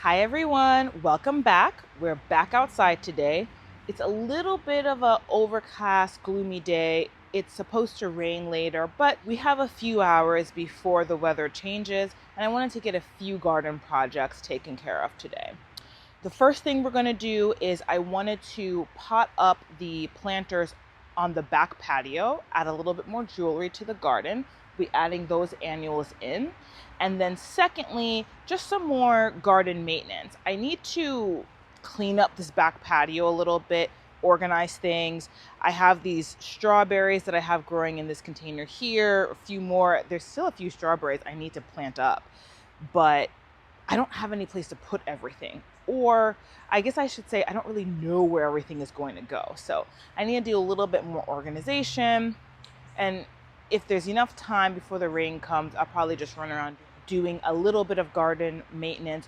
Hi everyone, welcome back. We're back outside today. It's a little bit of a overcast, gloomy day. It's supposed to rain later, but we have a few hours before the weather changes, and I wanted to get a few garden projects taken care of today. The first thing we're going to do is I wanted to pot up the planters on the back patio, add a little bit more jewelry to the garden. We'll be adding those annuals in. And then secondly, just some more garden maintenance. I need to clean up this back patio a little bit, organize things. I have these strawberries that I have growing in this container here, a few more. There's still a few strawberries I need to plant up, but I don't have any place to put everything. Or I guess I should say I don't really know where everything is going to go. So I need to do a little bit more organization. And if there's enough time before the rain comes, I'll probably just run around doing a little bit of garden maintenance,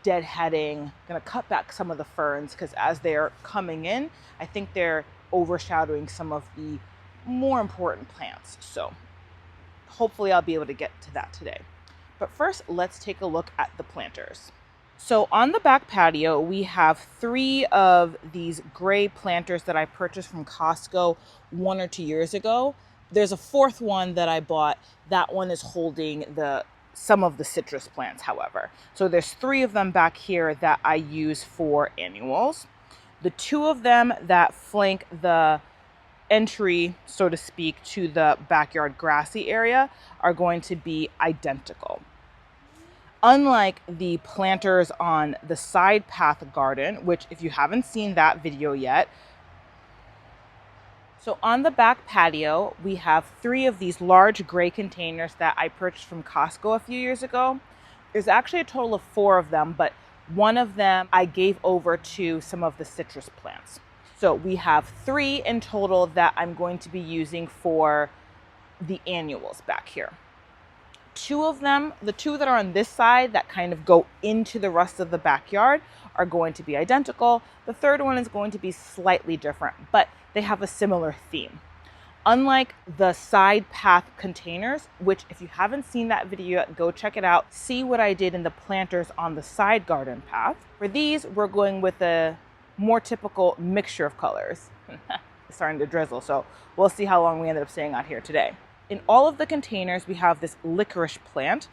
deadheading, gonna cut back some of the ferns because as they're coming in, I think they're overshadowing some of the more important plants. So hopefully I'll be able to get to that today. But first, let's take a look at the planters. So on the back patio, we have 3 of these gray planters that I purchased from Costco 1 or 2 years ago. There's a 4th one that I bought. That one is holding some of the citrus plants, however. So there's 3 of them back here that I use for annuals. The 2 of them that flank the entry, so to speak, to the backyard grassy area are going to be identical. Unlike the planters on the side path garden, which if you haven't seen that video yet, so on the back patio, we have 3 of these large gray containers that I purchased from Costco a few years ago. There's actually a total of 4 of them, but one of them I gave over to some of the citrus plants. So we have 3 in total that I'm going to be using for the annuals back here. 2 of them, the 2 that are on this side that kind of go into the rest of the backyard, are going to be identical. The 3rd one is going to be slightly different, but they have a similar theme. Unlike the side path containers, which if you haven't seen that video yet, go check it out. See what I did in the planters on the side garden path. For these, we're going with a more typical mixture of colors. It's starting to drizzle, so we'll see how long we ended up staying out here today. In all of the containers, we have this licorice plant.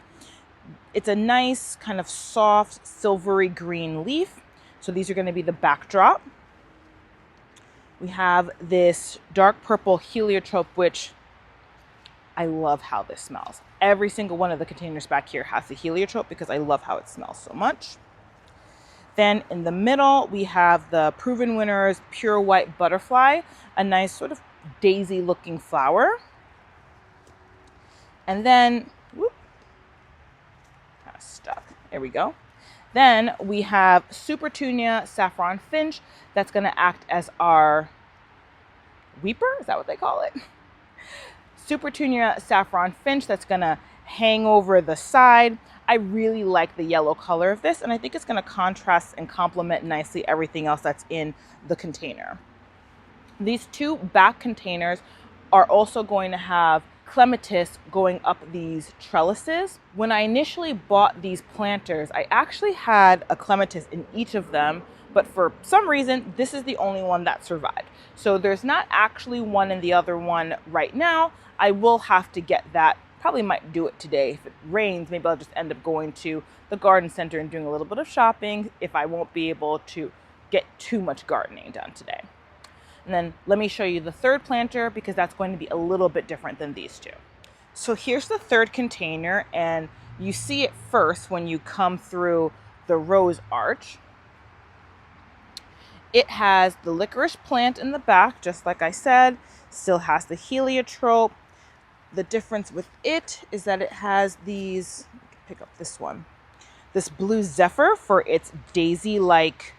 It's a nice kind of soft silvery green leaf. So these are going to be the backdrop. We have this dark purple heliotrope, which I love how this smells. Every single one of the containers back here has the heliotrope because I love how it smells so much. Then in the middle, we have the Proven Winners Pure White Butterfly, a nice sort of daisy looking flower. And then, whoop, kind of stuck. There we go. Then we have Supertunia Saffron Finch. That's going to act as our weeper. Is that what they call it? Supertunia Saffron Finch. That's going to hang over the side. I really like the yellow color of this, and I think it's going to contrast and complement nicely everything else that's in the container. These 2 back containers are also going to have clematis going up these trellises. When I initially bought these planters, I actually had a clematis in each of them, but for some reason, this is the only one that survived. So there's not actually one in the other one right now. I will have to get that. Probably might do it today. If it rains, maybe I'll just end up going to the garden center and doing a little bit of shopping if I won't be able to get too much gardening done today. And then let me show you the 3rd planter because that's going to be a little bit different than these 2. So here's the 3rd container, and you see it first when you come through the rose arch. It has the licorice plant in the back, just like I said, still has the heliotrope. The difference with it is that it has these, pick up this one, this blue zephyr for its daisy-like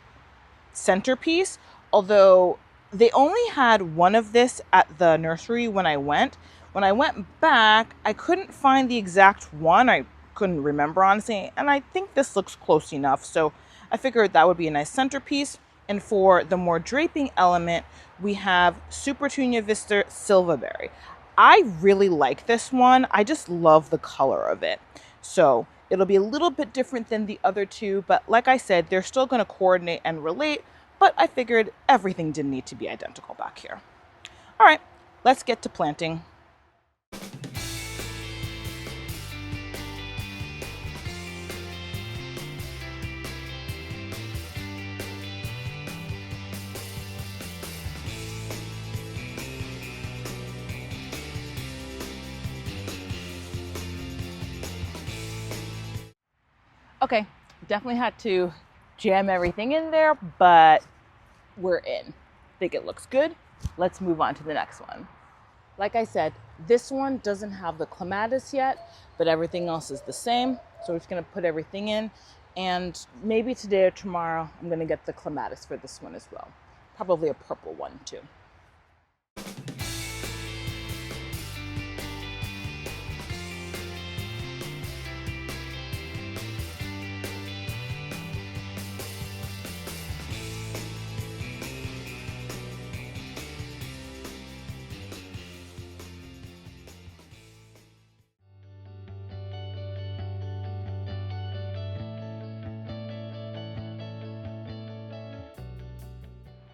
centerpiece, although they only had one of this at the nursery when I went. When I went back, I couldn't find the exact one. I couldn't remember, honestly, and I think this looks close enough. So I figured that would be a nice centerpiece. And for the more draping element, we have Supertunia Vista Silverberry. I really like this one. I just love the color of it. So It'll be a little bit different than the other two, but like I said, they're still going to coordinate and relate, but I figured everything didn't need to be identical back here. All right, let's get to planting. Okay, definitely had to jam everything in there, but we're in. Think it looks good. Let's move on to the next one. Like I said, this one doesn't have the clematis yet, but everything else is the same. So we're just gonna put everything in, and maybe today or tomorrow, I'm gonna get the clematis for this one as well. Probably a purple one too.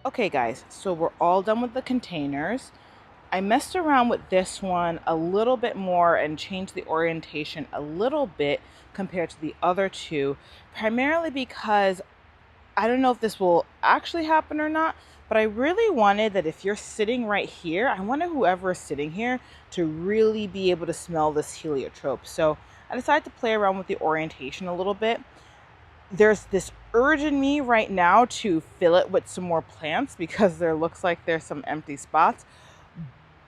Okay guys, so we're all done with the containers. I messed around with this one a little bit more and changed the orientation a little bit compared to the other two, primarily because I don't know if this will actually happen or not, but I really wanted that if you're sitting right here, I wanted whoever is sitting here to really be able to smell this heliotrope. So I decided to play around with the orientation a little bit. There's this urge in me right now to fill it with some more plants because there looks like there's some empty spots.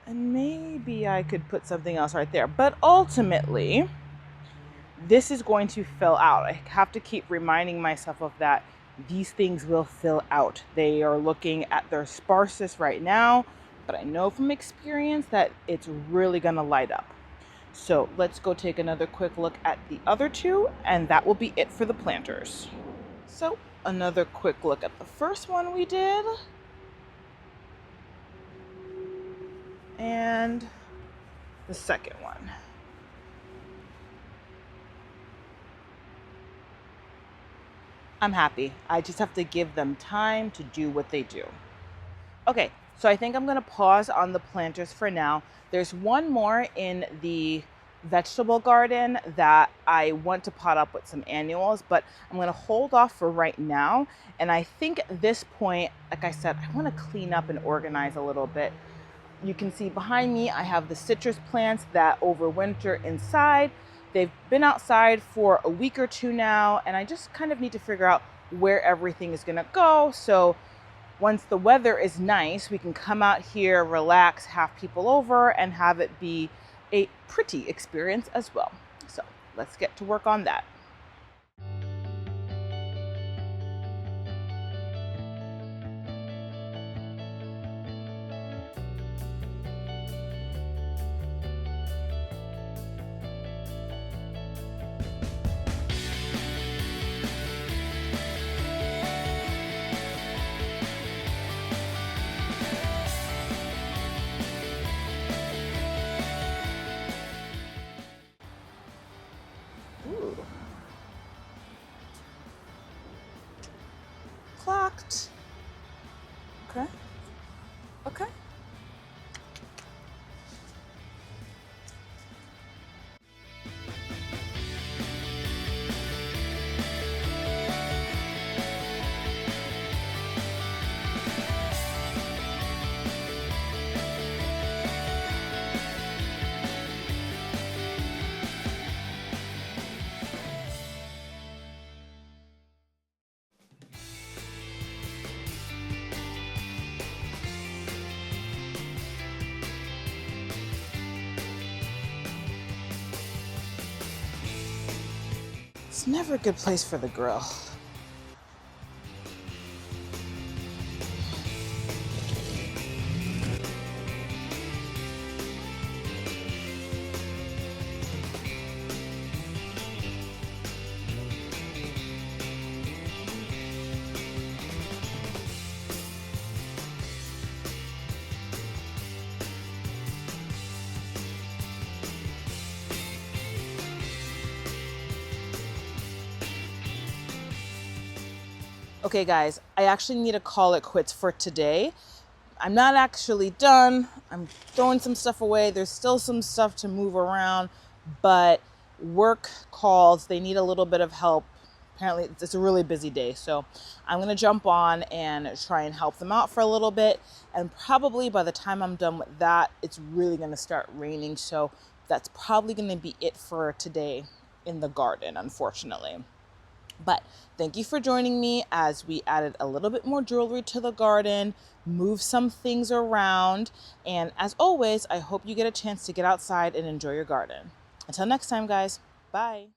And maybe I could put something else right there. But ultimately, this is going to fill out. I have to keep reminding myself of that. These things will fill out. They are looking at their sparsest right now, but I know from experience that it's really going to light up. So let's go take another quick look at the other two, and that will be it for the planters. So another quick look at the first one we did. And the second one. I'm happy. I just have to give them time to do what they do. Okay, so I think I'm gonna pause on the planters for now. There's one more in the vegetable garden that I want to pot up with some annuals, but I'm gonna hold off for right now. And I think at this point, like I said, I wanna clean up and organize a little bit. You can see behind me, I have the citrus plants that overwinter inside. They've been outside for a week or two now, and I just kind of need to figure out where everything is gonna go. So once the weather is nice, we can come out here, relax, have people over, and have it be a pretty experience as well. So let's get to work on that. Ooh. Clocked. Okay. Okay. It's never a good place for the grill. Okay, guys, I actually need to call it quits for today. I'm not actually done. I'm throwing some stuff away. There's still some stuff to move around, but work calls, they need a little bit of help. Apparently, it's a really busy day. So I'm going to jump on and try and help them out for a little bit. And probably by the time I'm done with that, it's really going to start raining. So that's probably going to be it for today in the garden, unfortunately. But thank you for joining me as we added a little bit more jewelry to the garden, move some things around, and as always, I hope you get a chance to get outside and enjoy your garden. Until next time, guys, bye.